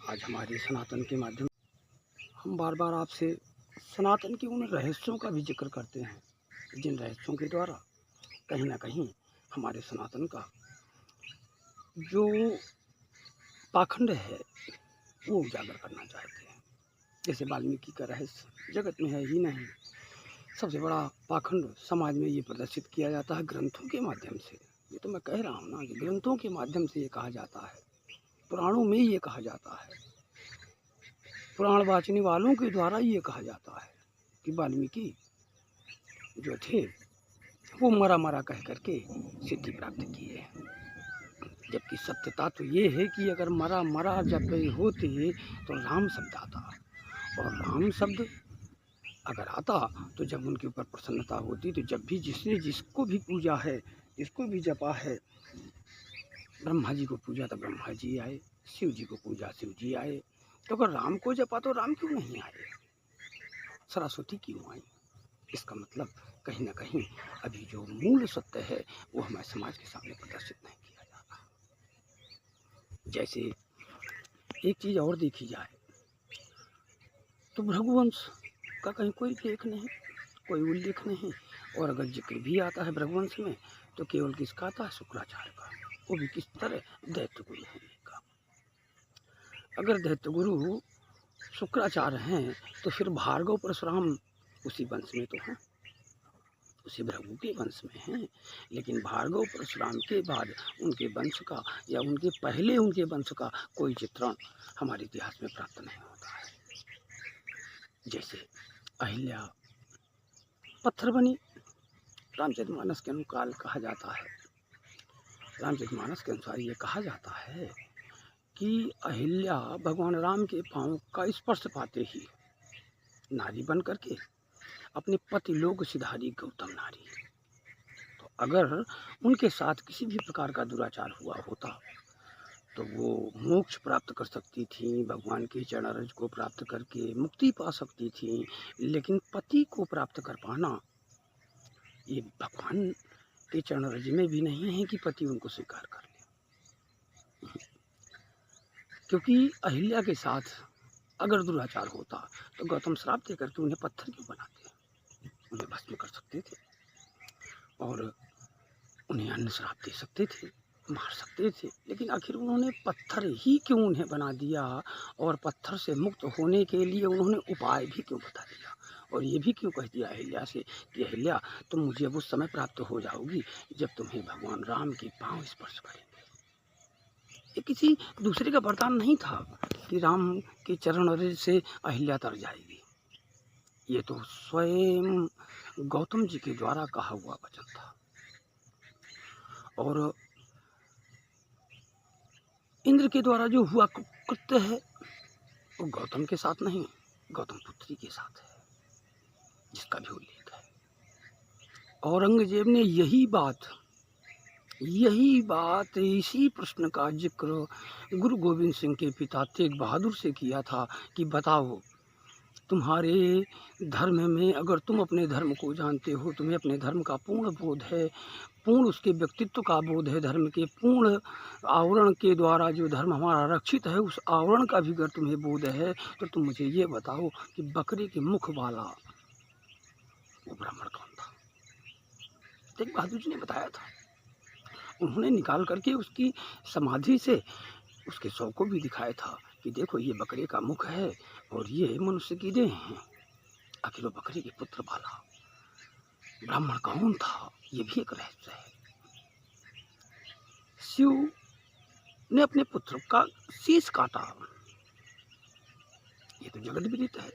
आज हमारे सनातन के माध्यम हम बार बार आपसे सनातन के उन रहस्यों का भी जिक्र करते हैं, जिन रहस्यों के द्वारा कहीं ना कहीं हमारे सनातन का जो पाखंड है वो उजागर करना चाहते हैं। जैसे वाल्मीकि का रहस्य जगत में है ही नहीं, सबसे बड़ा पाखंड समाज में ये प्रदर्शित किया जाता है ग्रंथों के माध्यम से। ये तो मैं कह रहा हूँ ना कि ग्रंथों के माध्यम से ये कहा जाता है, पुराणों में ये कहा जाता है, पुराण वाचने वालों के द्वारा ये कहा जाता है कि वाल्मीकि जो थे वो मरा मरा कह करके सिद्धि प्राप्त किए। जबकि सत्यता तो ये है कि अगर मरा मरा जब होते तो राम शब्द आता, और राम शब्द अगर आता तो जब उनके ऊपर प्रसन्नता होती तो जब भी जिसने जिसको भी पूजा है, जिसको भी जपा है, ब्रह्मा जी को पूजा तो ब्रह्मा जी आए, शिव जी को पूजा शिव जी आए, तो अगर राम को जपा तो राम क्यों नहीं आए, सरस्वती क्यों आई? इसका मतलब कहीं ना कहीं अभी जो मूल सत्य है वो हमारे समाज के सामने प्रदर्शित नहीं किया जाता। जैसे एक चीज़ और देखी जाए तो भृगुवंश का कहीं कोई लेख नहीं, कोई उल्लेख नहीं, और अगर जिक्र भी आता है भृगुवंश में तो केवल किसका आता है? शुक्राचार्य का, वो भी किस तरह? दैत्य गुरु होने का। अगर दैत्य गुरु शुक्राचार्य हैं तो फिर भार्गव परशुराम उसी वंश में तो हैं, उसी भृगु के वंश में हैं, लेकिन भार्गव परशुराम के बाद उनके वंश का या उनके पहले उनके वंश का कोई चित्रण हमारे इतिहास में प्राप्त नहीं होता है। जैसे अहिल्या पत्थर बनी, रामचरितमानस के अनुकाल कहा जाता है, रामचरितमानस के अनुसार ये कहा जाता है कि अहिल्या भगवान राम के पांव का स्पर्श पाते ही नारी बन करके अपने पति लोक सिधारी गौतम नारी, तो अगर उनके साथ किसी भी प्रकार का दुराचार हुआ होता तो वो मोक्ष प्राप्त कर सकती थी, भगवान के चरण रज को प्राप्त करके मुक्ति पा सकती थी, लेकिन पति को प्राप्त कर पाना ये भगवान के चरण रज में भी नहीं है कि पति उनको स्वीकार कर ले। क्योंकि अहिल्या के साथ अगर दुराचार होता तो गौतम श्राप दे करके उन्हें पत्थर क्यों बनाते? उन्हें भस्म कर सकते थे और उन्हें अन्न श्राप दे सकते थे, मार सकते थे, लेकिन आखिर उन्होंने पत्थर ही क्यों उन्हें बना दिया, और पत्थर से मुक्त होने के लिए उन्होंने उपाय भी क्यों बता दिया, और ये भी क्यों कह दिया अहिल्या से कि अहिल्या तुम मुझे उस समय प्राप्त हो जाओगी जब तुम्हें भगवान राम के पांव स्पर्श करेंगे। ये किसी दूसरे का वरदान नहीं था कि राम के चरण रज से अहिल्या तर जाएगी, ये तो स्वयं गौतम जी के द्वारा कहा हुआ वचन था। और इंद्र के द्वारा जो हुआ कृत्य है वो गौतम के साथ नहीं, गौतम पुत्री के साथ है, जिसका भी उल्लेख है। औरंगजेब ने यही बात इसी प्रश्न का जिक्र गुरु गोविंद सिंह के पिता तेग बहादुर से किया था कि बताओ तुम्हारे धर्म में अगर तुम अपने धर्म को जानते हो, तुम्हें अपने धर्म का पूर्ण बोध है, पूर्ण उसके व्यक्तित्व का बोध है, धर्म के पूर्ण आवरण के द्वारा जो धर्म हमारा रक्षित है उस आवरण का भी अगर तुम्हें बोध है तो तुम मुझे ये बताओ कि बकरे के मुख वाला वो ब्राह्मण कौन था? तेग बहादुर जी ने बताया था, उन्होंने निकाल करके उसकी समाधि से उसके शव को भी दिखाया था कि देखो ये बकरे का मुख है और ये मनुष्य की देह है। आखिर वो बकरे के पुत्र वाला ब्राह्मण कौन था, ये भी एक रहस्य है। शिव ने अपने पुत्र का शीश काटा, ये तो जगत विदित है,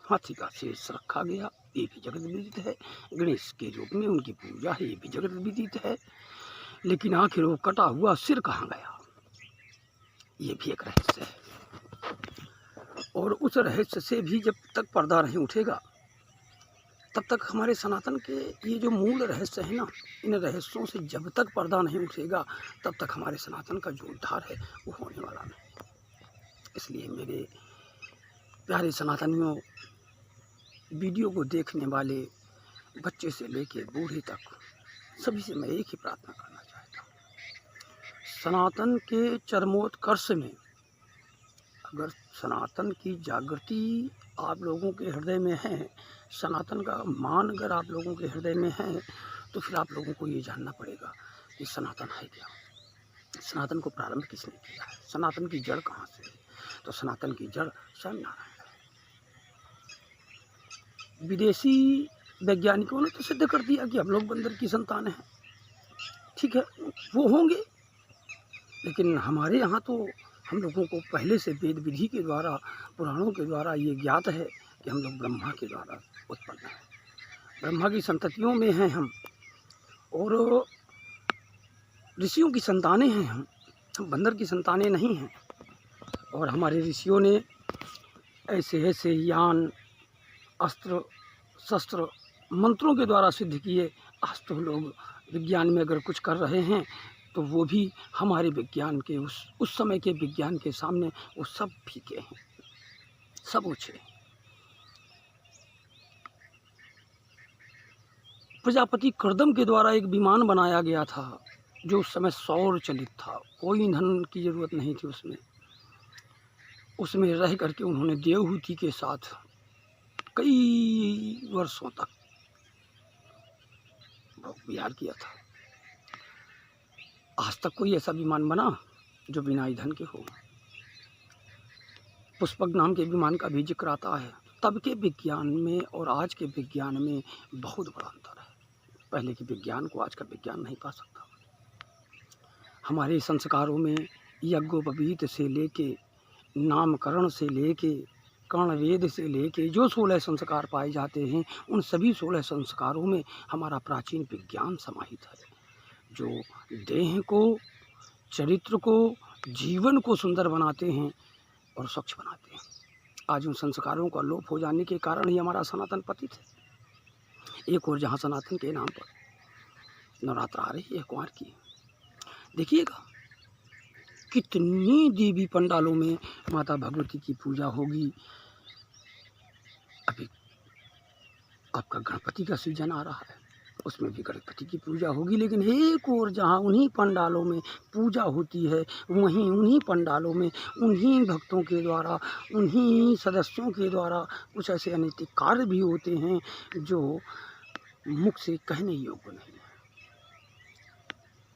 हाथी का शीश रखा गया, ये भी जगत विदित है, गणेश के रूप में उनकी पूजा है, ये भी जगत विदित है, लेकिन आखिर वो कटा हुआ सिर कहाँ गया, ये भी एक रहस्य है। और उस रहस्य से भी जब तक पर्दा नहीं उठेगा तब तक हमारे सनातन के ये जो मूल रहस्य है ना, इन रहस्यों से जब तक पर्दा नहीं उठेगा तब तक हमारे सनातन का जो उद्धार है वो होने वाला नहीं। इसलिए मेरे प्यारे सनातनियों, वीडियो को देखने वाले बच्चे से लेके बूढ़े तक सभी से मैं एक ही प्रार्थना करना चाहता हूँ, सनातन के चरमोत्कर्ष में अगर सनातन की जागृति आप लोगों के हृदय में है, सनातन का मान अगर आप लोगों के हृदय में है, तो फिर आप लोगों को ये जानना पड़ेगा कि सनातन है क्या, सनातन को प्रारंभ किसने किया है, सनातन की जड़ कहाँ से है। तो सनातन की जड़ स्वयं नारायण है। विदेशी वैज्ञानिकों ने तो सिद्ध कर दिया कि हम लोग बंदर की संतान हैं, ठीक है, वो होंगे, लेकिन हमारे यहाँ तो हम लोगों को पहले से वेद विधि के द्वारा, पुराणों के द्वारा ये ज्ञात है कि हम लोग ब्रह्मा के द्वारा उत्पन्न हैं, ब्रह्मा की संततियों में हैं हम, और ऋषियों की संतानें हैं हम बंदर की संतानें नहीं हैं। और हमारे ऋषियों ने ऐसे ऐसे यान, अस्त्र शस्त्र, मंत्रों के द्वारा सिद्ध किए। आज तो लोग विज्ञान में अगर कुछ कर रहे हैं तो वो भी हमारे विज्ञान के उस समय के विज्ञान के सामने वो सब फीके हैं, सब ओछे। प्रजापति कर्दम के द्वारा एक विमान बनाया गया था जो उस समय सौर चलित था, कोई ईंधन की जरूरत नहीं थी उसमें। उसमें रह करके उन्होंने देवहूति के साथ कई वर्षों तक विहार किया था। आज तक कोई ऐसा विमान बना जो बिना ईंधन के हो। पुष्पक नाम के विमान का भी जिक्र आता है। तब के विज्ञान में और आज के विज्ञान में बहुत बड़ा अंतर है। पहले के विज्ञान को आज का विज्ञान नहीं पा सकता। हमारे संस्कारों में यज्ञोपवीत से लेके, नामकरण से लेके, कर्णवेद से लेके जो 16 संस्कार पाए जाते हैं, उन सभी 16 संस्कारों में हमारा प्राचीन विज्ञान समाहित है, जो देह को, चरित्र को, जीवन को सुंदर बनाते हैं और स्वच्छ बनाते हैं। आज उन संस्कारों का लोप हो जाने के कारण ही हमारा सनातन पतित है। एक और जहाँ सनातन के नाम पर नवरात्र आ रही है कुंवार की, देखिएगा कितनी देवी पंडालों में माता भगवती की पूजा होगी। अभी आपका गणपति का सीजन आ रहा है, उसमें भी गणपति की पूजा होगी, लेकिन एक और जहाँ उन्हीं पंडालों में पूजा होती है, वहीं उन्हीं पंडालों में उन्हीं भक्तों के द्वारा, उन्हीं सदस्यों के द्वारा कुछ ऐसे अनैतिक कार्य भी होते हैं जो मुख से कहने योग्य नहीं है।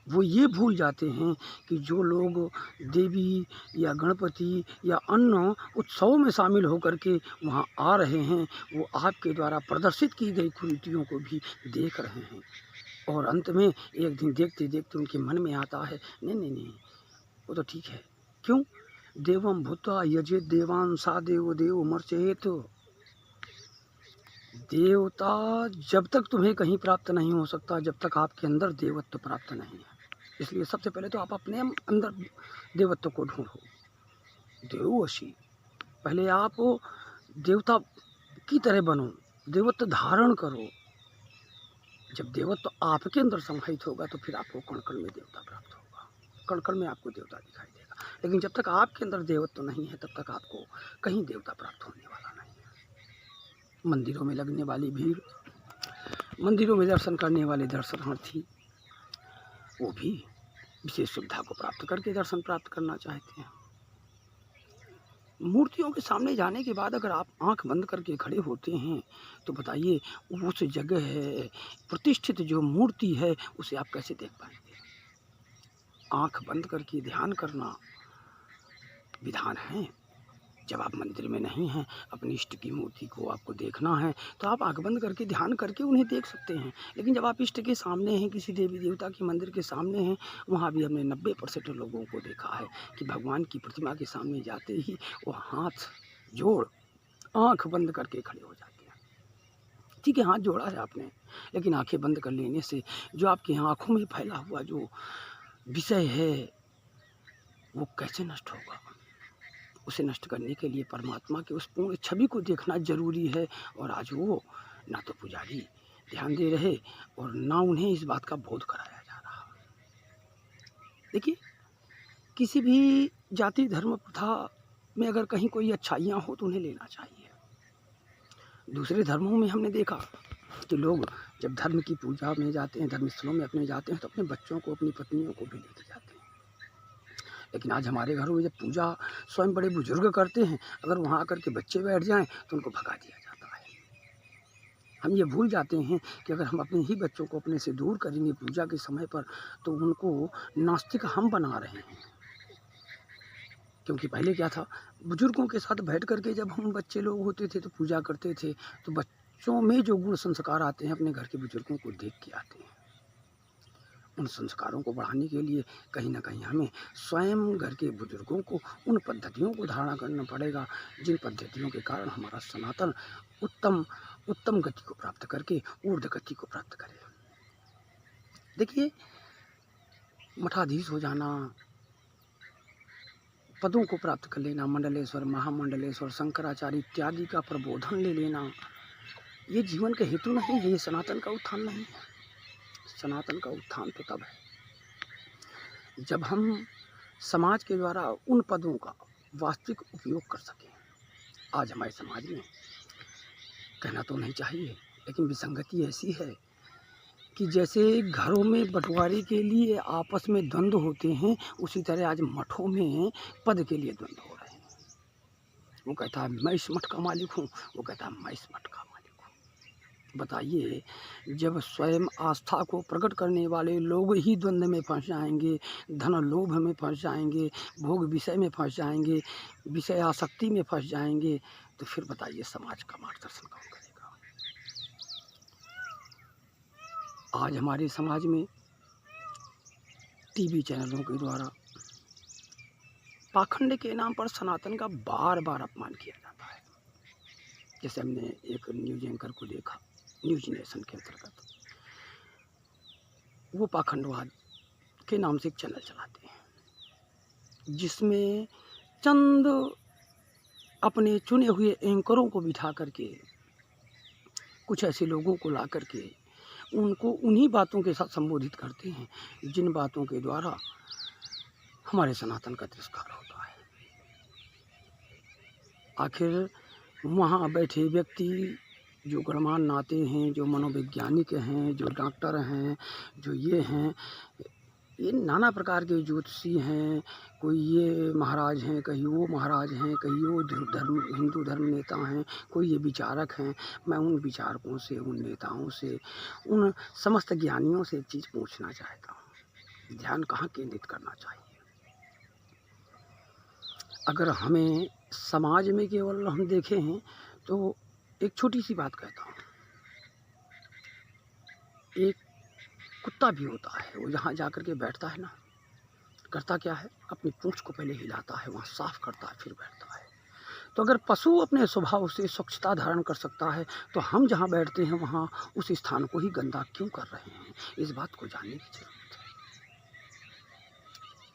वो ये भूल जाते हैं कि जो लोग देवी या गणपति या अन्य उत्सवों में शामिल होकर के वहाँ आ रहे हैं, वो आपके द्वारा प्रदर्शित की गई कुरीतियों को भी देख रहे हैं। और अंत में एक दिन देखते देखते उनके मन में आता है, नहीं नहीं नहीं, वो तो ठीक है। क्यों? देवम भूता यजेत देवान सा देव देव मर्चेत। देवता जब तक तुम्हें कहीं प्राप्त नहीं हो सकता जब तक आपके अंदर देवत्व प्राप्त नहीं है। इसलिए सबसे पहले तो आप अपने अंदर देवत्व को ढूंढो। देववशी, पहले आप देवता की तरह बनो, देवत्व धारण करो। जब देवत्व आपके अंदर समाहित होगा तो फिर आपको कण कण में देवता प्राप्त होगा, कण कण में आपको देवता दिखाई देगा। लेकिन जब तक आपके अंदर देवत्व नहीं है तब तक आपको कहीं देवता प्राप्त होने वाला नहीं है। मंदिरों में लगने वाली भीड़, मंदिरों में दर्शन करने वाले दर्शनार्थी, वो भी विशेष सुविधा को प्राप्त करके दर्शन प्राप्त करना चाहते हैं। मूर्तियों के सामने जाने के बाद अगर आप आंख बंद करके खड़े होते हैं तो बताइए उस जगह है प्रतिष्ठित जो मूर्ति है उसे आप कैसे देख पाएंगे? आंख बंद करके ध्यान करना विधान है। जब आप मंदिर में नहीं हैं, अपनी इष्ट की मूर्ति को आपको देखना है तो आप आंख बंद करके ध्यान करके उन्हें देख सकते हैं। लेकिन जब आप इष्ट के सामने हैं, किसी देवी देवता के मंदिर के सामने हैं, वहाँ भी हमने 90% लोगों को देखा है कि भगवान की प्रतिमा के सामने जाते ही वो हाथ जोड़ आंख बंद करके खड़े हो जाते हैं। ठीक है, हाथ जोड़ा है आपने, लेकिन आंखें बंद कर लेने से जो आपकी आँखों में फैला हुआ जो विषय है वो कैसे नष्ट होगा? उसे नष्ट करने के लिए परमात्मा के उस पूर्ण छवि को देखना जरूरी है। और आज वो ना तो पुजारी ध्यान दे रहे और ना उन्हें इस बात का बोध कराया जा रहा। देखिए, किसी भी जाति धर्म प्रथा में अगर कहीं कोई अच्छाइयाँ हो तो उन्हें लेना चाहिए। दूसरे धर्मों में हमने देखा कि लोग जब धर्म की पूजा में जाते हैं, धर्म स्थलों में अपने जाते हैं तो अपने बच्चों को, अपनी पत्नियों को भी लेके जाते हैं। लेकिन आज हमारे घरों में जब पूजा स्वयं बड़े बुजुर्ग करते हैं, अगर वहाँ आकर के बच्चे बैठ जाएं तो उनको भगा दिया जाता है। हम ये भूल जाते हैं कि अगर हम अपने ही बच्चों को अपने से दूर करेंगे पूजा के समय पर, तो उनको नास्तिक हम बना रहे हैं। क्योंकि पहले क्या था, बुजुर्गों के साथ बैठ करके जब हम बच्चे लोग होते थे तो पूजा करते थे, तो बच्चों में जो गुण संस्कार आते हैं अपने घर के बुजुर्गों को देख के आते हैं। उन संस्कारों को बढ़ाने के लिए कहीं ना कहीं हमें स्वयं घर के बुजुर्गों को उन पद्धतियों को धारणा करना पड़ेगा, जिन पद्धतियों के कारण हमारा सनातन उत्तम गति को प्राप्त करके ऊर्ध्व गति को प्राप्त करे। देखिए, मठाधीश हो जाना, पदों को प्राप्त कर लेना, मंडलेश्वर, महामंडलेश्वर, शंकराचार्य इत्यादि का प्रबोधन ले लेना, ये जीवन के हेतु नहीं है, ये सनातन का उत्थान नहीं है। सनातन का उत्थान तो तब है जब हम समाज के द्वारा उन पदों का वास्तविक उपयोग कर सकें। आज हमारे समाज में, कहना तो नहीं चाहिए, लेकिन विसंगति ऐसी है कि जैसे घरों में बंटवारे के लिए आपस में द्वंद्व होते हैं, उसी तरह आज मठों में पद के लिए द्वंद्व हो रहे हैं। वो कहता है मैं इस मठ का मालिक हूँ, वो कहता है मैं इस मठ का मालिक हूँ। बताइए, जब स्वयं आस्था को प्रकट करने वाले लोग ही द्वंद्व में फंस जाएंगे, धन लोभ में फंस जाएंगे, भोग विषय में फंस जाएंगे, विषय आसक्ति में फंस जाएंगे, तो फिर बताइए समाज का मार्गदर्शन कौन करेगा। आज हमारे समाज में टीवी चैनलों के द्वारा पाखंड के नाम पर सनातन का बार बार अपमान किया जाता है। जैसे हमने एक न्यूज एंकर को देखा, न्यूज नेशन के अंतर्गत, वो पाखंडवाद के नाम से एक चैनल चलाते हैं, जिसमें चंद अपने चुने हुए एंकरों को बिठा करके, कुछ ऐसे लोगों को ला करके उनको उन्हीं बातों के साथ संबोधित करते हैं जिन बातों के द्वारा हमारे सनातन का तिरस्कार होता है। आखिर वहाँ बैठे व्यक्ति जो गणमान्य नाते हैं, जो मनोवैज्ञानिक हैं, जो डॉक्टर हैं, जो ये हैं, ये नाना प्रकार के ज्योतिषी हैं, कोई ये महाराज हैं, कहीं वो महाराज हैं, कहीं वो हिंदू धर्म नेता हैं, कोई ये विचारक हैं। मैं उन विचारकों से, उन नेताओं से, उन समस्त ज्ञानियों से एक चीज़ पूछना चाहता हूँ, ध्यान कहाँ केंद्रित करना चाहिए। अगर हमें समाज में केवल हम देखे हैं तो एक छोटी सी बात कहता हूँ, एक कुत्ता भी होता है, वो जहाँ जाकर के बैठता है ना, करता क्या है, अपनी पूंछ को पहले हिलाता है, वहाँ साफ करता है, फिर बैठता है। तो अगर पशु अपने स्वभाव से स्वच्छता धारण कर सकता है, तो हम जहाँ बैठते हैं वहाँ उस स्थान को ही गंदा क्यों कर रहे हैं? इस बात को जानने की जरूरत है।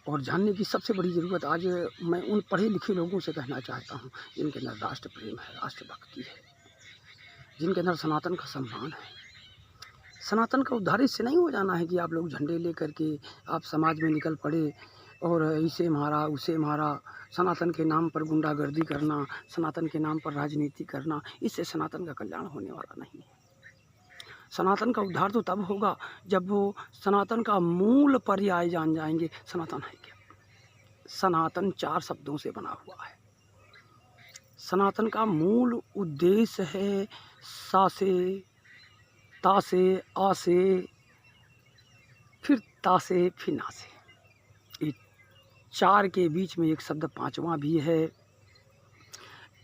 और जानने की सबसे बड़ी ज़रूरत आज मैं उन पढ़े लिखे लोगों से कहना चाहता हूँ, जिनके अंदर राष्ट्र प्रेम है, राष्ट्रभक्ति है, जिनके अंदर सनातन का सम्मान है। सनातन का उद्धार इससे नहीं हो जाना है कि आप लोग झंडे ले करके आप समाज में निकल पड़े और इसे मारा उसे मारा, सनातन के नाम पर गुंडागर्दी करना, सनातन के नाम पर राजनीति करना, इससे सनातन का कल्याण होने वाला नहीं है। सनातन का उद्धार तो तब होगा जब वो सनातन का मूल पर्याय जान जाएंगे। सनातन है क्या? सनातन 4 शब्दों से बना हुआ है। सनातन का मूल उद्देश्य है सा से, ता से, आ से, फिर ता से, फिर ना से। ये 4 के बीच में एक शब्द 5वां भी है।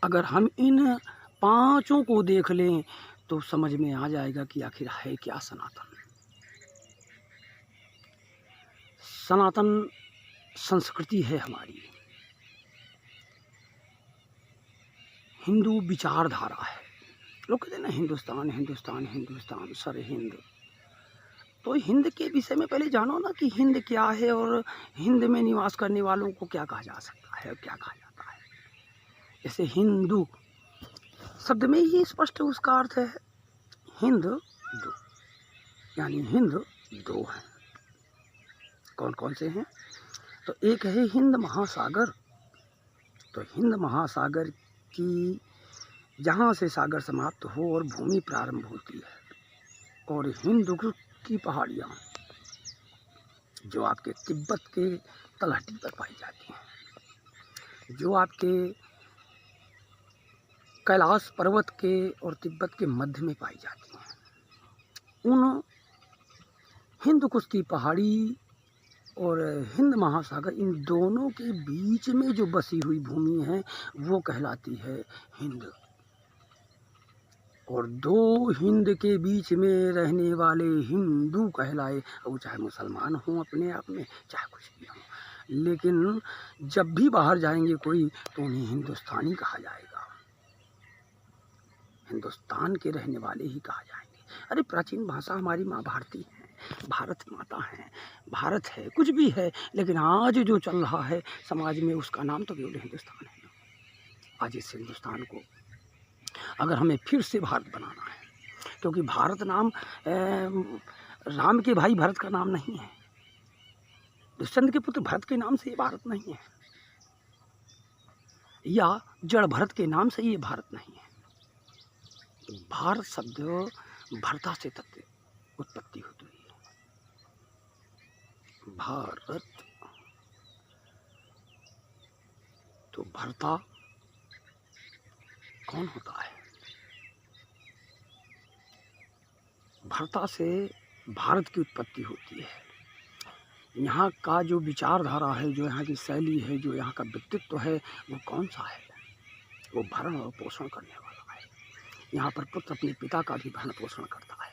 अगर हम इन 5 को देख लें तो समझ में आ जाएगा कि आखिर है क्या सनातन। सनातन संस्कृति है हमारी, हिंदू विचारधारा है। लोग कहते हैं ना हिंदुस्तान हिंदुस्तान हिंदुस्तान सर हिंद। तो हिंद के विषय में पहले जानो ना कि हिंद क्या है और हिंद में निवास करने वालों को क्या कहा जा सकता है और क्या कहा जाता है। जैसे हिंदू शब्द में ही स्पष्ट उसका अर्थ है हिंद दो, यानी हिंद 2 हैं। कौन कौन से हैं? तो एक है हिंद महासागर। तो हिंद महासागर की जहाँ से सागर समाप्त हो और भूमि प्रारंभ होती है, और हिंदुकुश की पहाड़ियाँ जो आपके तिब्बत के तलहटी पर पाई जाती हैं, जो आपके कैलाश पर्वत के और तिब्बत के मध्य में पाई जाती हैं। उन हिंद कुश पहाड़ी और हिंद महासागर, इन दोनों के बीच में जो बसी हुई भूमि है वो कहलाती है हिंद। और दो हिंद के बीच में रहने वाले हिंदू कहलाए, वो चाहे मुसलमान हों अपने आप में, चाहे कुछ भी हों, लेकिन जब भी बाहर जाएंगे कोई तो उन्हें हिंदुस्तानी कहा जाएगा, हिंदुस्तान के रहने वाले ही कहा जाएंगे। अरे प्राचीन भाषा हमारी माँ भारती है, भारत माता है, भारत है, कुछ भी है, लेकिन आज जो चल रहा है समाज में उसका नाम तो केवल हिंदुस्तान है। आज इस हिंदुस्तान को अगर हमें फिर से भारत बनाना है, क्योंकि भारत नाम राम के भाई भरत का नाम नहीं है, दुष्यंत के पुत्र भरत के नाम से ये भारत नहीं है, या जड़ भरत के नाम से ये भारत नहीं है। भारत शब्द भरता से तत्व उत्पत्ति होती है। भारत तो भरता कौन होता है? भरता से भारत की उत्पत्ति होती है। यहाँ का जो विचारधारा है, जो यहाँ की शैली है, जो यहाँ का व्यक्तित्व है, वो कौन सा है? वो भरण और पोषण करने वाला है। यहाँ पर पुत्र अपने पिता का भी भरण पोषण करता है।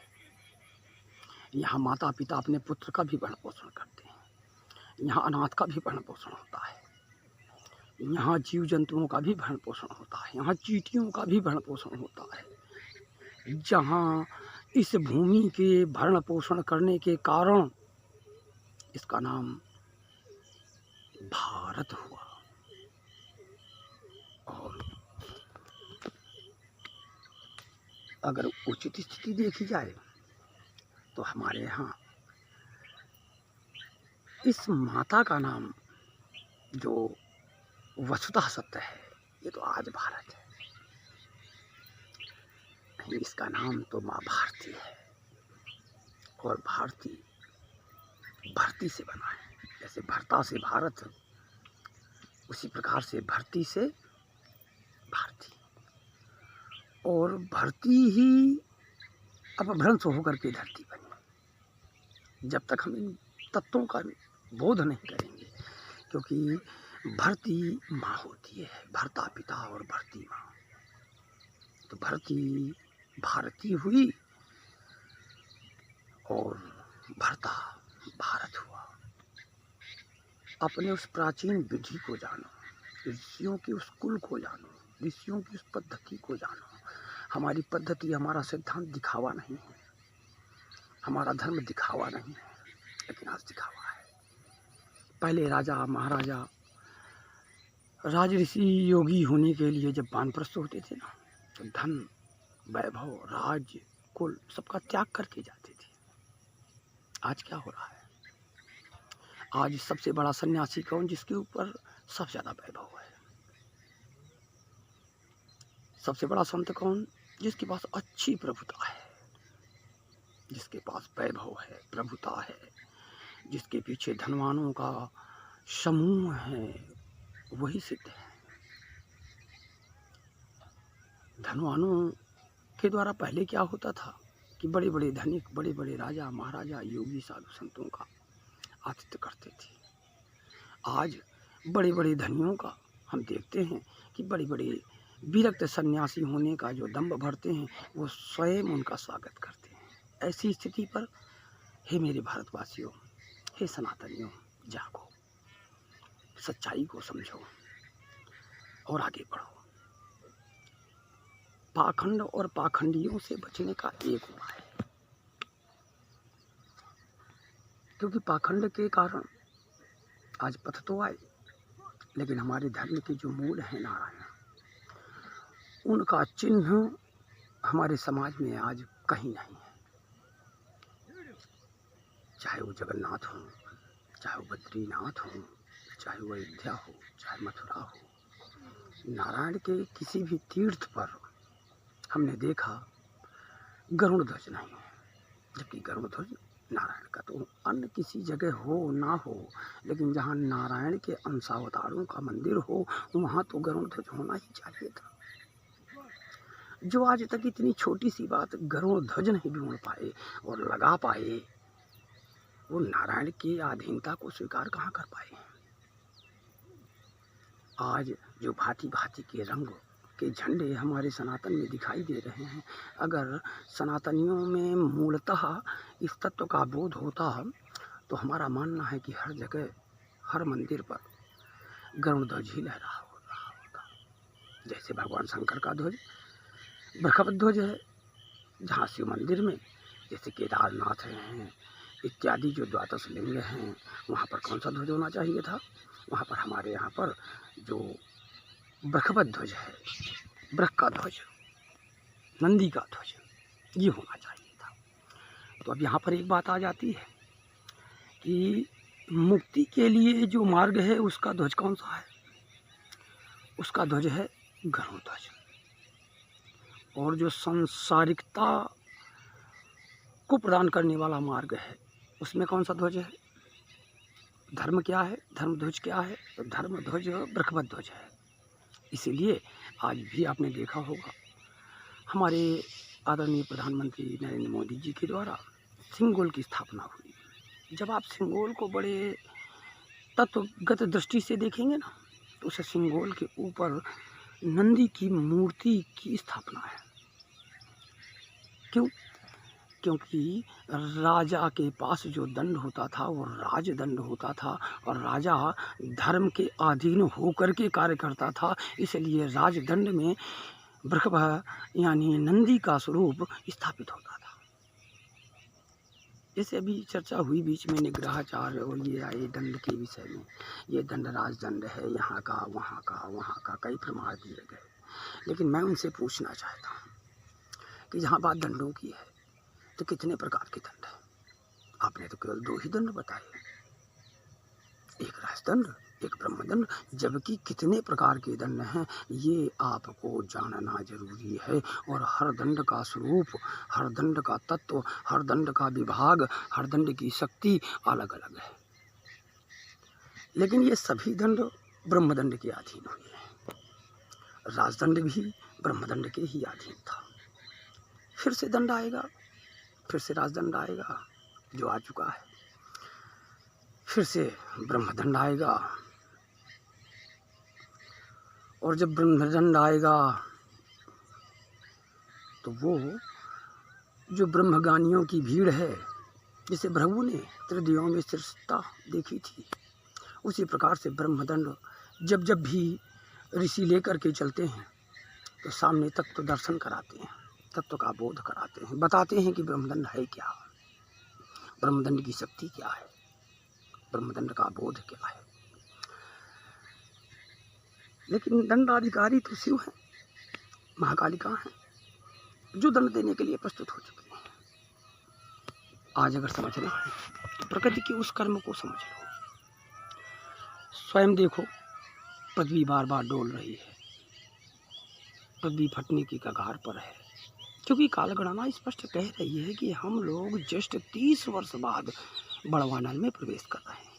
यहाँ माता पिता अपने पुत्र का भी भरण पोषण करते हैं। यहाँ अनाथ का भी भरण पोषण होता है। यहाँ जीव जंतुओं का भी भरण पोषण होता है। यहाँ चींटियों का भी भरण पोषण होता है। जहाँ इस भूमि के भरण पोषण करने के कारण इसका नाम भारत हुआ। और अगर उचित स्थिति देखी जाए तो हमारे यहाँ इस माता का नाम जो वसुधा सत्य है, ये तो आज भारत है, नहीं इसका नाम तो माँ भारती है। और भारती भरती से बना है। जैसे भरता से भारत, उसी प्रकार से भरती से भारती। और भरती ही अपभ्रंश होकर के धरती बनी। जब तक हम इन तत्वों का बोध नहीं करेंगे, क्योंकि भरती माँ होती है, भरता पिता और भरती माँ, तो भरती भारती हुई और भरता भारत हुआ। अपने उस प्राचीन विधि को जानो, ऋषियों के उस कुल को जानो, ऋषियों की उस पद्धति को जानो। हमारी पद्धति, हमारा सिद्धांत दिखावा नहीं है, हमारा धर्म दिखावा नहीं है, लेकिन आज दिखावा है। पहले राजा महाराजा, राज ऋषि योगी होने के लिए जब वानप्रस्थ होते थे ना, तो धन वैभव राज्य कुल सबका त्याग करके जाते थे। आज क्या हो रहा है? आज सबसे बड़ा सन्यासी कौन? जिसके ऊपर सबसे ज़्यादा वैभव है। सबसे बड़ा संत कौन? जिसके पास अच्छी प्रभुता है, जिसके पास वैभव है, प्रभुता है, जिसके पीछे धनवानों का समूह है, वही सिद्ध है। धनवानों के द्वारा पहले क्या होता था कि बड़े बड़े धनिक, बड़े बड़े राजा महाराजा योगी साधु संतों का आतिथ्य करते थे। आज बड़े बड़े धनियों का हम देखते हैं कि बड़े बड़े विरक्त सन्यासी होने का जो दंभ भरते हैं, वो स्वयं उनका स्वागत करते हैं। ऐसी स्थिति पर हे मेरे भारतवासियों, हे सनातनियों, जागो, सच्चाई को समझो और आगे बढ़ो। पाखंड और पाखंडियों से बचने का एक उपाय है, क्योंकि पाखंड के कारण आज पथ तो आए, लेकिन हमारे धर्म के जो मूल हैं नारायण, उनका चिन्ह हमारे समाज में आज कहीं नहीं है। चाहे वो जगन्नाथ हो, चाहे वो बद्रीनाथ हो, चाहे वो अयोध्या हो, चाहे मथुरा हो, नारायण के किसी भी तीर्थ पर हमने देखा गरुड़ ध्वज नहीं है, जबकि गरुड़ ध्वज नारायण का तो अन्य किसी जगह हो ना हो, लेकिन जहाँ नारायण के अंशावतारों का मंदिर हो वहाँ तो गरुड़ ध्वज होना ही चाहिए था। जो आज तक इतनी छोटी सी बात गरुड़ ध्वज नहीं ढूंढ पाए और लगा पाए, वो नारायण की अधीनता को स्वीकार कहाँ कर पाए। आज जो भांति भांति के रंग के झंडे हमारे सनातन में दिखाई दे रहे हैं, अगर सनातनियों में मूलतः इस तत्व का बोध होता तो हमारा मानना है कि हर जगह हर मंदिर पर गरुड़ ध्वज ही लहरा होता। जैसे भगवान शंकर का ध्वज बृहस्पति ध्वज है, जहाँ शिव मंदिर में जैसे केदारनाथ हैं इत्यादि जो द्वादश लिंग हैं, वहाँ पर कौन सा ध्वज होना चाहिए था? वहाँ पर हमारे यहाँ पर जो बृहस्पति ध्वज है, बृह का ध्वज, नंदी का ध्वज, ये होना चाहिए था। तो अब यहाँ पर एक बात आ जाती है कि मुक्ति के लिए जो मार्ग है उसका ध्वज कौन सा है? उसका ध्वज है गरुड़ ध्वज। और जो संसारिकता को प्रदान करने वाला मार्ग है उसमें कौन सा ध्वज है? धर्म क्या है? धर्म ध्वज क्या है? तो धर्म ध्वज बृहस्पति ध्वज है। इसीलिए आज भी आपने देखा होगा हमारे आदरणीय प्रधानमंत्री नरेंद्र मोदी जी के द्वारा सिंगोल की स्थापना हुई। जब आप सिंगोल को बड़े तत्वगत दृष्टि से देखेंगे ना, तो उस सिंगोल के ऊपर नंदी की मूर्ति की स्थापना है। क्यों? क्योंकि राजा के पास जो दंड होता था वो राजदंड होता था और राजा धर्म के अधीन होकर के कार्य करता था, इसलिए राजदंड में बृहस्पति यानी नंदी का स्वरूप स्थापित होता था। जैसे अभी चर्चा हुई बीच में निग्रहाचार्य और ये आए दंड के विषय में, ये दंड राजदंड है, यहाँ का वहाँ का कई प्रमाण दिए गए। लेकिन मैं उनसे पूछना चाहता हूँ कि जहाँ बात दंडों की है तो कितने प्रकार के दंड हैं? आपने तो केवल 2 ही दंड बताए, एक राजदंड, एक ब्रह्मदंड, जबकि कितने प्रकार के दंड हैं ये आपको जानना जरूरी है। और हर दंड का स्वरूप, हर दंड का तत्व, हर दंड का विभाग, हर दंड की शक्ति अलग अलग है। लेकिन ये सभी दंड ब्रह्मदंड के अधीन हुए हैं। राजदंड भी ब्रह्मदंड के ही अधीन था। फिर से दंड आएगा, फिर से राजदंड आएगा जो आ चुका है, फिर से ब्रह्मदंड आएगा। और जब ब्रह्मदंड आएगा तो वो जो ब्रह्मगानियों की भीड़ है, जिसे भृगु ने त्रिदियों में श्रेष्ठता देखी थी, उसी प्रकार से ब्रह्मदंड जब जब भी ऋषि लेकर के चलते हैं तो सामने तत्व दर्शन कराते हैं, तत्व का बोध कराते हैं, बताते हैं कि ब्रह्मदंड है क्या, ब्रह्मदंड की शक्ति क्या है, ब्रह्मदंड का बोध क्या है। लेकिन दंडाधिकारी तो शिव है, महाकालिका है, जो दंड देने के लिए प्रस्तुत हो चुके हैं। आज अगर समझना है तो प्रकृति के उस कर्म को समझ लो। स्वयं देखो, पृथ्वी बार बार डोल रही है, पृथ्वी फटने की कगार पर है, क्योंकि कालगणना स्पष्ट कह रही है कि हम लोग जस्ट 30 वर्ष बाद बड़वानल में प्रवेश कर रहे हैं।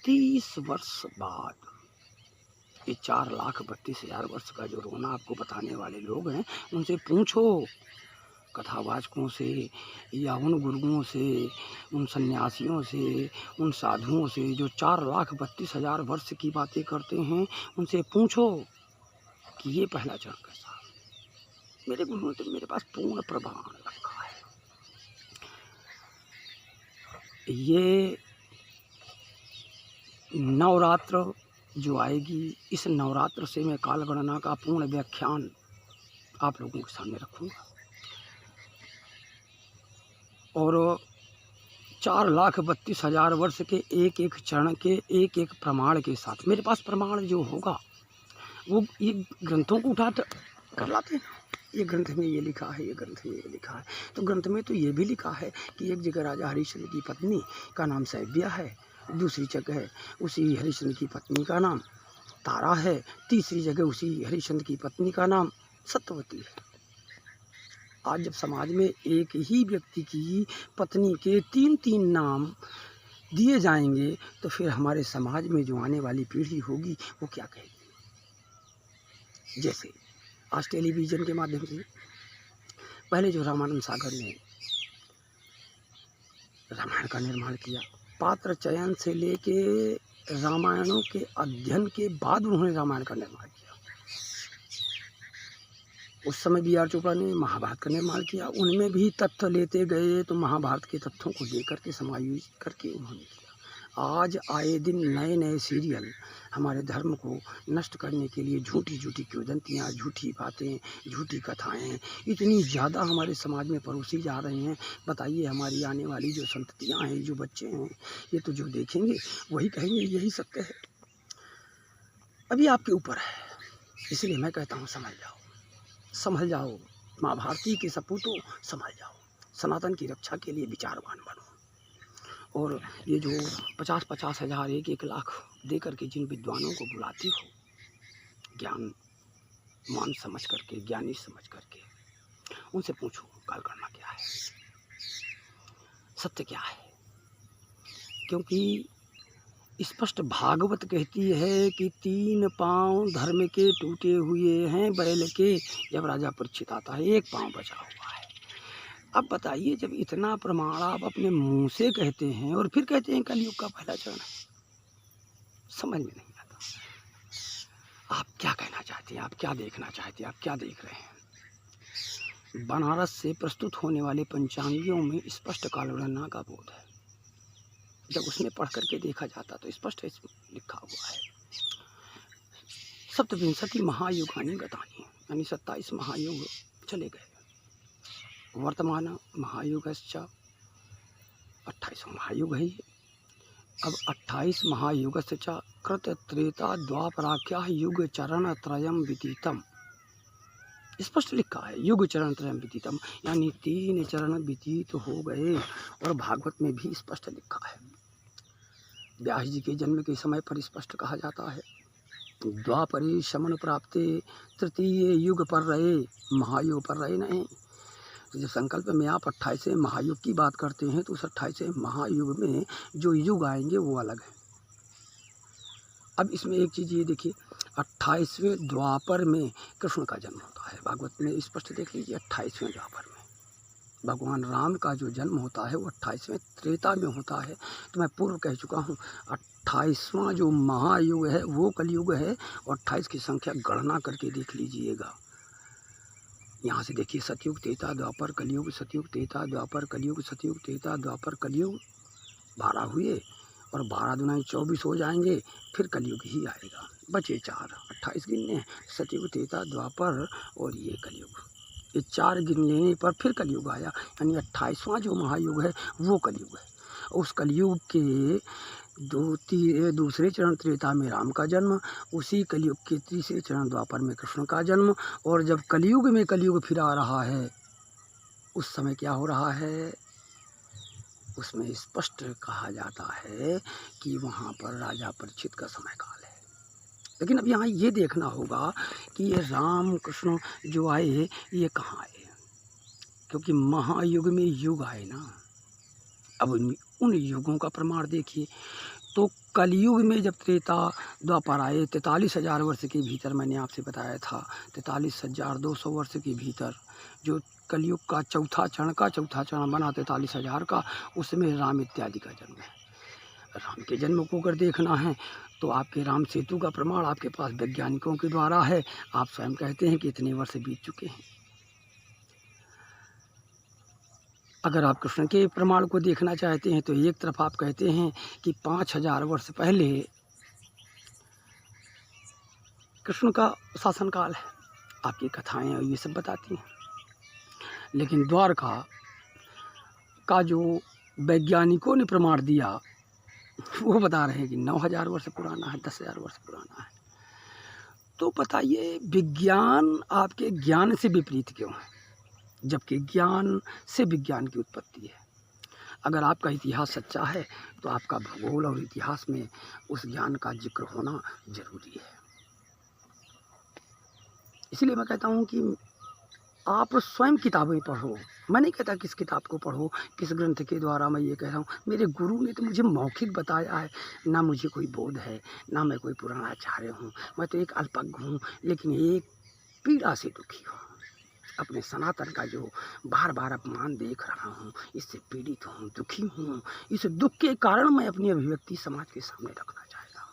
30 वर्ष बाद। ये 4,32,000 वर्ष का जो रोना आपको बताने वाले लोग हैं, उनसे पूछो, कथावाचकों से या उन गुरुओं से, उन सन्यासियों से, उन साधुओं से जो 4,32,000 वर्ष की बातें करते हैं, उनसे पूछो कि ये पहला चरण कैसा। मेरे गुरुओं ने तो मेरे पास पूर्ण प्रमाण रखा है। ये नवरात्र जो आएगी, इस नवरात्र से मैं कालगणना का पूर्ण व्याख्यान आप लोगों के सामने रखूँगा। और 4,32,000 वर्ष के एक एक चरण के एक एक प्रमाण के साथ, मेरे पास प्रमाण जो होगा वो ये ग्रंथों को उठा कर लाते हैं। ये ग्रंथ में ये लिखा है, ये ग्रंथ में ये लिखा है। तो ग्रंथ में तो ये भी लिखा है कि एक जगह राजा हरिश्चंद्र की पत्नी का नाम सैव्या है, दूसरी जगह उसी हरिश्चंद्र की पत्नी का नाम तारा है, तीसरी जगह उसी हरिश्चंद्र की पत्नी का नाम सत्यवती है। आज जब समाज में एक ही व्यक्ति की पत्नी के 3-3 नाम दिए जाएंगे तो फिर हमारे समाज में जो आने वाली पीढ़ी होगी वो क्या कहेगी। जैसे आज टेलीविज़न के माध्यम से पहले जो रामानंद सागर ने रामायण का निर्माण किया, पात्र चयन से लेके रामायणों के अध्ययन के बाद उन्होंने रामायण का निर्माण किया। उस समय B.R. चोपड़ा ने महाभारत का निर्माण किया, उनमें भी तथ्य लेते गए तो महाभारत के तथ्यों को लेकर के समायोजित करके उन्होंने किया। आज आए दिन नए नए सीरियल हमारे धर्म को नष्ट करने के लिए झूठी झूठी किंवदंतियाँ, झूठी बातें, झूठी कथाएं इतनी ज़्यादा हमारे समाज में परोसी जा रही हैं। बताइए हमारी आने वाली जो संततियाँ हैं, जो बच्चे हैं, ये तो जो देखेंगे वही कहेंगे यही सत्य है। अभी आपके ऊपर है, इसलिए मैं कहता हूँ संभल जाओ, माँ भारती के सपूतों संभल जाओ, सनातन की रक्षा के लिए विचारवान बनो। और ये जो 50-50 हज़ार 1-1 लाख दे करके जिन विद्वानों को बुलाते हो, ज्ञान मान समझ करके, ज्ञानी समझ करके, उनसे पूछो काल करना क्या है, सत्य क्या है। क्योंकि स्पष्ट भागवत कहती है कि 3 पाँव धर्म के टूटे हुए हैं बैल के, जब राजा परीक्षित आता है 1 पाँव बचा हुआ है। अब बताइए, जब इतना प्रमाण आप अपने मुंह से कहते हैं और फिर कहते हैं कलयुग का पहला चरण है, समझ में नहीं आता। आप क्या कहना चाहते हैं, आप क्या देखना चाहते हैं, आप क्या देख रहे हैं। बनारस से प्रस्तुत होने वाले पंचांगियों में स्पष्ट कालगणना का बोध है। जब उसमें पढ़ करके देखा जाता तो स्पष्ट लिखा हुआ है, सप्तविंशति महायुगानि गतानि, यानी 27 महायुग चले गए। वर्तमान महायुगश्च 28वां महायुग है। अब 28 महायुगस्य च कृत त्रेता द्वापराख्या युग चरण त्रयम व्यतीतम, स्पष्ट लिखा है युग चरण त्रयम व्यतीतम, यानी 3 चरण व्यतीत हो गए। और भागवत में भी स्पष्ट लिखा है, व्यास जी के जन्म के समय पर स्पष्ट कहा जाता है, द्वापरे शमन प्राप्ते तृतीय युग पर रहे, महायुग पर रहे नहीं। तो जब संकल्प में आप 28वें महायुग की बात करते हैं तो उस 28वें महायुग में जो युग आएंगे वो अलग है। अब इसमें एक चीज़ ये देखिए, 28वें द्वापर में कृष्ण का जन्म होता है, भागवत में स्पष्ट देख लीजिए। 28वें द्वापर में भगवान राम का जो जन्म होता है वो 28वें त्रेता में होता है। तो मैं पूर्व कह चुका हूँ 28वां जो महायुग है वो कलयुग है, और 28 की संख्या गणना करके देख लीजिएगा। यहाँ से देखिए, सतयुग त्रेता द्वापर कलयुग, सतयुग त्रेता द्वापर कलयुग, सतयुग त्रेता द्वापर कलयुग 12 हुए, और 12 दूनी 24 हो जाएंगे, फिर कलयुग ही आएगा। बचे 4, 28 गिनने हैं, सतयुग त्रेता द्वापर और ये कलयुग, ये 4 गिन लेने पर फिर कलयुग आया, यानी 28वां जो महायुग है वो कलयुग है। उस कलयुग के दूसरे चरण त्रेता में राम का जन्म, उसी कलयुग के तीसरे चरण द्वापर में कृष्ण का जन्म। और जब कलयुग में कलयुग फिर आ रहा है, उस समय क्या हो रहा है, उसमें स्पष्ट कहा जाता है कि वहाँ पर राजा परीक्षित का समय काल है। लेकिन अब यहाँ ये देखना होगा कि ये राम कृष्ण जो आए ये कहाँ आए, क्योंकि महायुग में युग आए ना। अब उन युगों का प्रमाण देखिए, तो कलयुग में जब त्रेता द्वापर आए 43,000 वर्ष के भीतर, मैंने आपसे बताया था 43,200 वर्ष के भीतर जो कलयुग का चौथा चरण बना 43,000 का, उसमें राम इत्यादि का जन्म है। राम के जन्म को अगर देखना है तो आपके राम सेतु का प्रमाण आपके पास वैज्ञानिकों के द्वारा है, आप स्वयं कहते हैं कि इतने वर्ष बीत चुके हैं। अगर आप कृष्ण के प्रमाण को देखना चाहते हैं तो एक तरफ आप कहते हैं कि 5,000 वर्ष पहले कृष्ण का शासनकाल है, आपकी कथाएं और ये सब बताती हैं। लेकिन द्वारका का जो वैज्ञानिकों ने प्रमाण दिया वो बता रहे हैं कि 9,000 वर्ष पुराना है, 10,000 वर्ष पुराना है। तो बताइए विज्ञान आपके ज्ञान से विपरीत क्यों है, जबकि ज्ञान से विज्ञान की उत्पत्ति है। अगर आपका इतिहास सच्चा है तो आपका भूगोल और इतिहास में उस ज्ञान का जिक्र होना जरूरी है। इसलिए मैं कहता हूँ कि आप स्वयं किताबें पढ़ो। मैं नहीं कहता किस किताब को पढ़ो, किस ग्रंथ के द्वारा मैं ये कह रहा हूँ। मेरे गुरु ने तो मुझे मौखिक बताया है, ना मुझे कोई बोध है, ना मैं कोई पुराणाचार्य हूँ। मैं तो एक अल्पज्ञ हूँ, लेकिन एक पीड़ा से दुखी हूँ। अपने सनातन का जो बार बार अपमान देख रहा हूँ, इससे पीड़ित हूँ, दुखी हूँ। इस दुख के कारण मैं अपनी अभिव्यक्ति समाज के सामने रखना चाहता हूँ।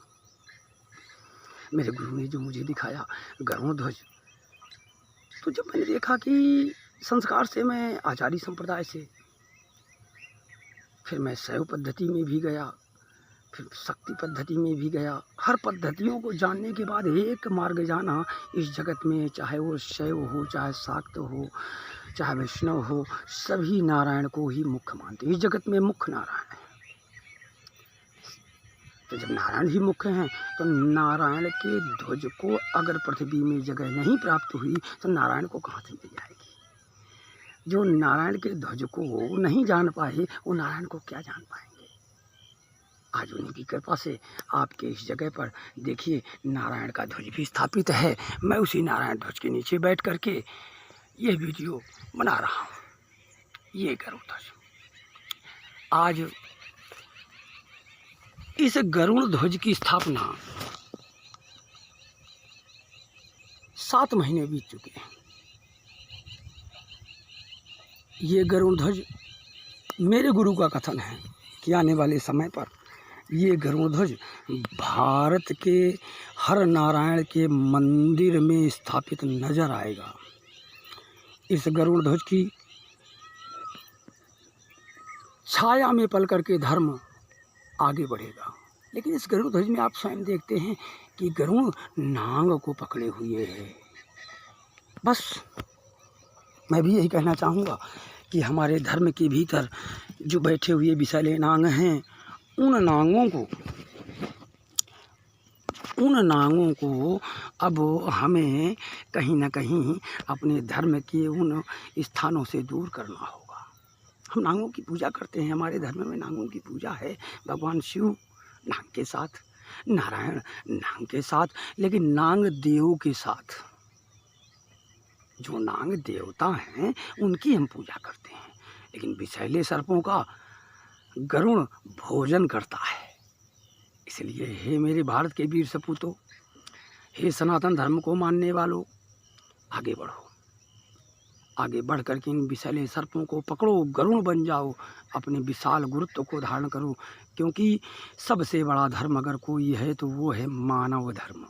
मेरे गुरु ने जो मुझे दिखाया गरुड़ ध्वज, तो जब मैंने देखा कि संस्कार से मैं आचार्य संप्रदाय से, फिर मैं शैव पद्धति में भी गया, फिर शक्ति पद्धति में भी गया। हर पद्धतियों को जानने के बाद एक मार्ग जाना इस जगत में, चाहे वो शैव हो, चाहे शाक्त हो, चाहे वैष्णव हो, सभी नारायण को ही मुख्य मानते हैं। इस जगत में मुख्य नारायण है। तो जब नारायण ही मुख्य हैं, तो नारायण के ध्वज को अगर पृथ्वी में जगह नहीं प्राप्त हुई तो नारायण को कहाँ से मिल जाएगी। जो नारायण के ध्वज को नहीं जान पाए, वो नारायण को क्या जान पाएंगे। आज उन्हीं की कृपा से आपके इस जगह पर देखिए नारायण का ध्वज भी स्थापित है। मैं उसी नारायण ध्वज के नीचे बैठ करके ये वीडियो बना रहा हूँ। ये गरुड़ ध्वज, आज इस गरुड़ ध्वज की स्थापना 7 महीने बीत चुके हैं। ये गरुड़ ध्वज मेरे गुरु का कथन है कि आने वाले समय पर ये गरुड़ ध्वज भारत के हर नारायण के मंदिर में स्थापित नजर आएगा। इस गरुड़ ध्वज की छाया में पल करके धर्म आगे बढ़ेगा। लेकिन इस गरुड़ ध्वज में आप स्वयं देखते हैं कि गरुड़ नांग को पकड़े हुए है। बस मैं भी यही कहना चाहूँगा कि हमारे धर्म के भीतर जो बैठे हुए विषैले नांग हैं, उन नांगों को अब हमें कहीं ना कहीं अपने धर्म के उन स्थानों से दूर करना होगा। हम नांगों की पूजा करते हैं, हमारे धर्म में नांगों की पूजा है। भगवान शिव नांग के साथ, नारायण नांग के साथ, लेकिन नांग देव के साथ। जो नांग देवता हैं उनकी हम पूजा करते हैं, लेकिन विषैले सर्पों का गरुड़ भोजन करता है। इसलिए हे मेरे भारत के वीर सपूतों, हे सनातन धर्म को मानने वालों, आगे बढ़ो। आगे बढ़ कर के इन विषैले सर्पों को पकड़ो, गरुड़ बन जाओ, अपने विशाल गुरुत्व को धारण करो। क्योंकि सबसे बड़ा धर्म अगर कोई है तो वो है मानव धर्म।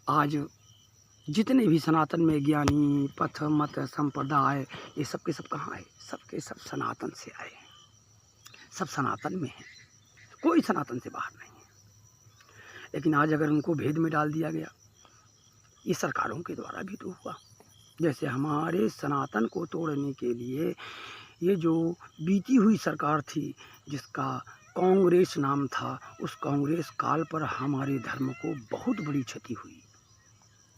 आज जितने भी सनातन में ज्ञानी, पथ, मत, संप्रदाय, ये सब के सब कहाँ है? सबके सब सनातन से आए, सब सनातन में हैं, कोई सनातन से बाहर नहीं है। लेकिन आज अगर उनको भेद में डाल दिया गया, ये सरकारों के द्वारा भी तो हुआ। जैसे हमारे सनातन को तोड़ने के लिए ये जो बीती हुई सरकार थी, जिसका कांग्रेस नाम था, उस कांग्रेस काल पर हमारे धर्म को बहुत बड़ी क्षति हुई।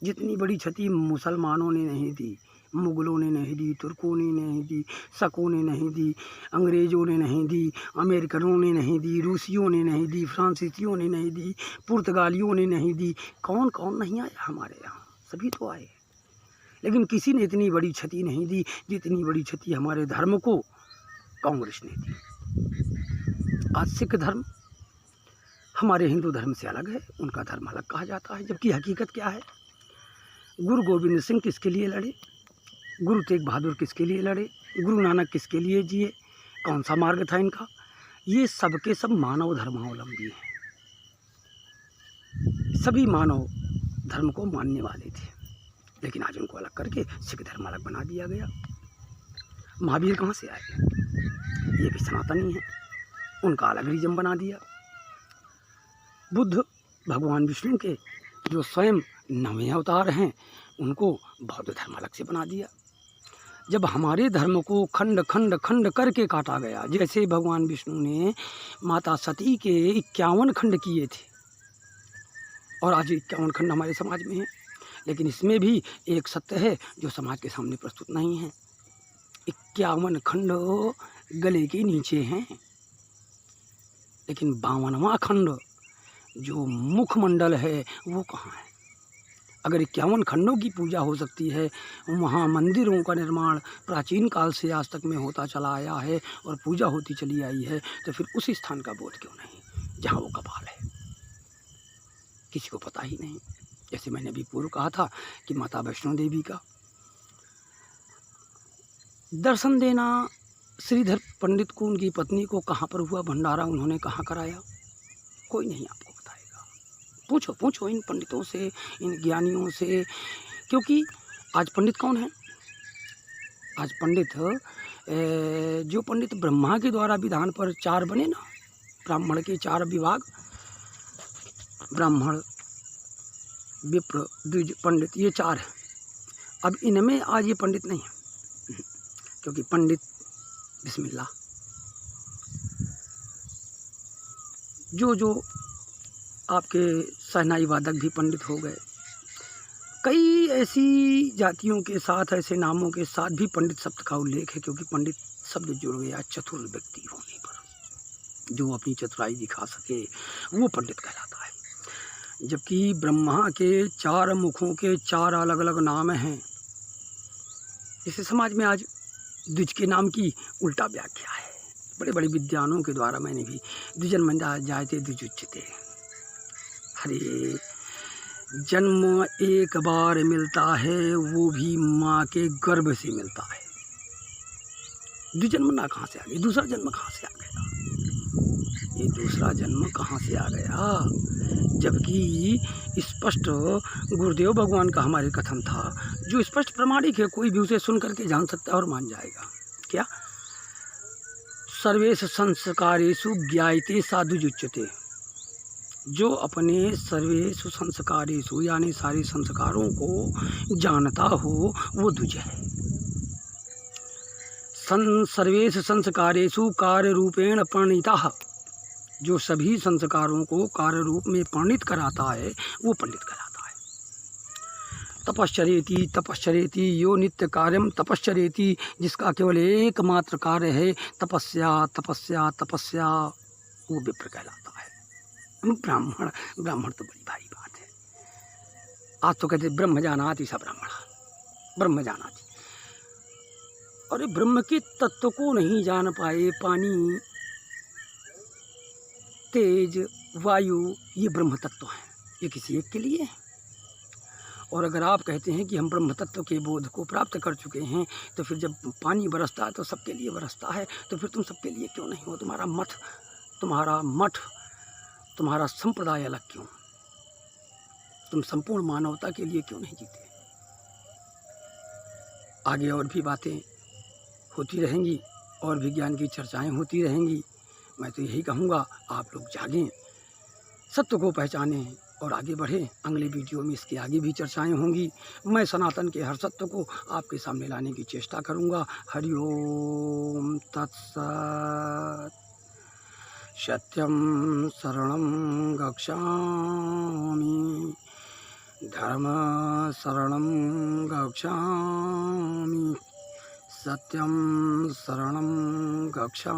जितनी बड़ी क्षति मुसलमानों ने नहीं दी, मुगलों ने नहीं दी, तुर्कों ने नहीं दी, शकों ने नहीं दी, अंग्रेज़ों ने नहीं दी, अमेरिकनों ने नहीं दी, रूसियों ने नहीं दी, फ्रांसीसियों ने नहीं दी, पुर्तगालियों ने नहीं दी। कौन कौन नहीं आया हमारे यहाँ? सभी तो आए, लेकिन किसी ने इतनी बड़ी क्षति नहीं दी जितनी बड़ी क्षति हमारे धर्म को कांग्रेस ने दी। आज सिख धर्म हमारे हिंदू धर्म से अलग है, उनका धर्म अलग कहा जाता है। जबकि हकीकत क्या है? गुरु गोविंद सिंह किसके लिए लड़े? गुरु तेग बहादुर किसके लिए लड़े? गुरु नानक किसके लिए जिए? कौन सा मार्ग था इनका? ये सब के सब मानव धर्मावलंबी हैं, सभी मानव धर्म को मानने वाले थे। लेकिन आज उनको अलग करके सिख धर्म अलग बना दिया गया। महावीर कहाँ से आए? ये भी सनातनी है, उनका अलग रिजम बना दिया। बुद्ध भगवान विष्णु के जो स्वयं 9वें अवतार हैं, उनको बौद्ध धर्म अलग से बना दिया। जब हमारे धर्म को खंड खंड खंड करके काटा गया, जैसे भगवान विष्णु ने माता सती के 51 खंड किए थे, और आज 51 खंड हमारे समाज में हैं। लेकिन इसमें भी एक सत्य है जो समाज के सामने प्रस्तुत नहीं है। 51 खंड गले के नीचे हैं, लेकिन 52वां खंड जो मुखमंडल है वो कहाँ है? अगर 51 खंडों की पूजा हो सकती है, वहाँ मंदिरों का निर्माण प्राचीन काल से आज तक में होता चला आया है और पूजा होती चली आई है, तो फिर उस स्थान का बोध क्यों नहीं जहाँ वो कपाल है? किसी को पता ही नहीं। जैसे मैंने अभी पूर्व कहा था कि माता वैष्णो देवी का दर्शन देना श्रीधर पंडित को, उनकी पत्नी को कहाँ पर हुआ भंडारा, उन्होंने कहाँ कराया, कोई नहीं आपको बताएगा। पूछो इन पंडितों से, इन ज्ञानियों से, क्योंकि आज पंडित कौन है? आज पंडित जो पंडित ब्रह्मा के द्वारा विधान पर 4 बने ना, ब्राह्मण के 4 विभाग, ब्राह्मण, विप्र, द्विज, पंडित, ये 4 हैं। अब इनमें आज ये पंडित नहीं है, क्योंकि पंडित बिस्मिल्लाह जो आपके शहनाई वादक भी पंडित हो गए। कई ऐसी जातियों के साथ, ऐसे नामों के साथ भी पंडित शब्द का उल्लेख है, क्योंकि पंडित शब्द जुड़ गया चतुर व्यक्ति होने पर। जो अपनी चतुराई दिखा सके वो पंडित कहलाता है। जबकि ब्रह्मा के 4 मुखों के 4 अलग अलग नाम हैं। इस समाज में आज द्विज के नाम की उल्टा व्याख्या है। बड़े बड़े विद्वानों के द्वारा मैंने भी द्विजन्म जायते द्विजुच्यते, अरे जन्म एक बार मिलता है, वो भी माँ के गर्भ से मिलता है। द्विजन्म ना कहाँ से आ गया? दूसरा जन्म कहाँ से आ गया? ये दूसरा जन्म कहाँ से आ गया? जबकि स्पष्ट गुरुदेव भगवान का हमारे कथन था, जो स्पष्ट प्रमाणिक है, कोई भी उसे सुन करके जान सकता है और मान जाएगा। क्या? सर्वेश संस्कारेषु ज्ञायते साधुजुच्यते। जो अपने सर्वेषु संस्कारेषु यानी सारे संस्कारों को जानता हो वो द्विज है। सर्वेषु संस्कारेषु कार्य रूपेण परिणीतः, जो सभी संस्कारों को कार्य रूप में परिणित कराता है वो पंडित कहलाता है। तपश्चरेति यो नित्य कार्यम तपश्चरेति, जिसका केवल एकमात्र कार्य है तपस्या, वो विप्र कहलाता है। ब्राह्मण तो बड़ी भारी बात है। आज तो कहते ब्रह्म जानाति स ब्राह्मण, ब्रह्म जानाति। अरे ब्रह्म के तत्व को नहीं जान पाए, पानी, तेज, वायु, ये ब्रह्म तत्व हैं, ये किसी एक के लिए है। और अगर आप कहते हैं कि हम ब्रह्म तत्व के बोध को प्राप्त कर चुके हैं, तो फिर जब पानी बरसता है तो सबके लिए बरसता है, तो फिर तुम सबके लिए क्यों नहीं हो? तुम्हारा मठ, तुम्हारा संप्रदाय अलग क्यों? तुम संपूर्ण मानवता के लिए क्यों नहीं जीते? आगे और भी बातें होती रहेंगी और विज्ञान की चर्चाएं होती रहेंगी। मैं तो यही कहूँगा, आप लोग जागें, सत्य को पहचानें और आगे बढ़ें। अगले वीडियो में इसके आगे भी चर्चाएं होंगी। मैं सनातन के हर सत्य को आपके सामने लाने की चेष्टा करूँगा। हरि ओम तत्सत। सत्यं शरणं गच्छामि, धर्म शरणं गच्छामि, सत्यं शरणं गच्छामि।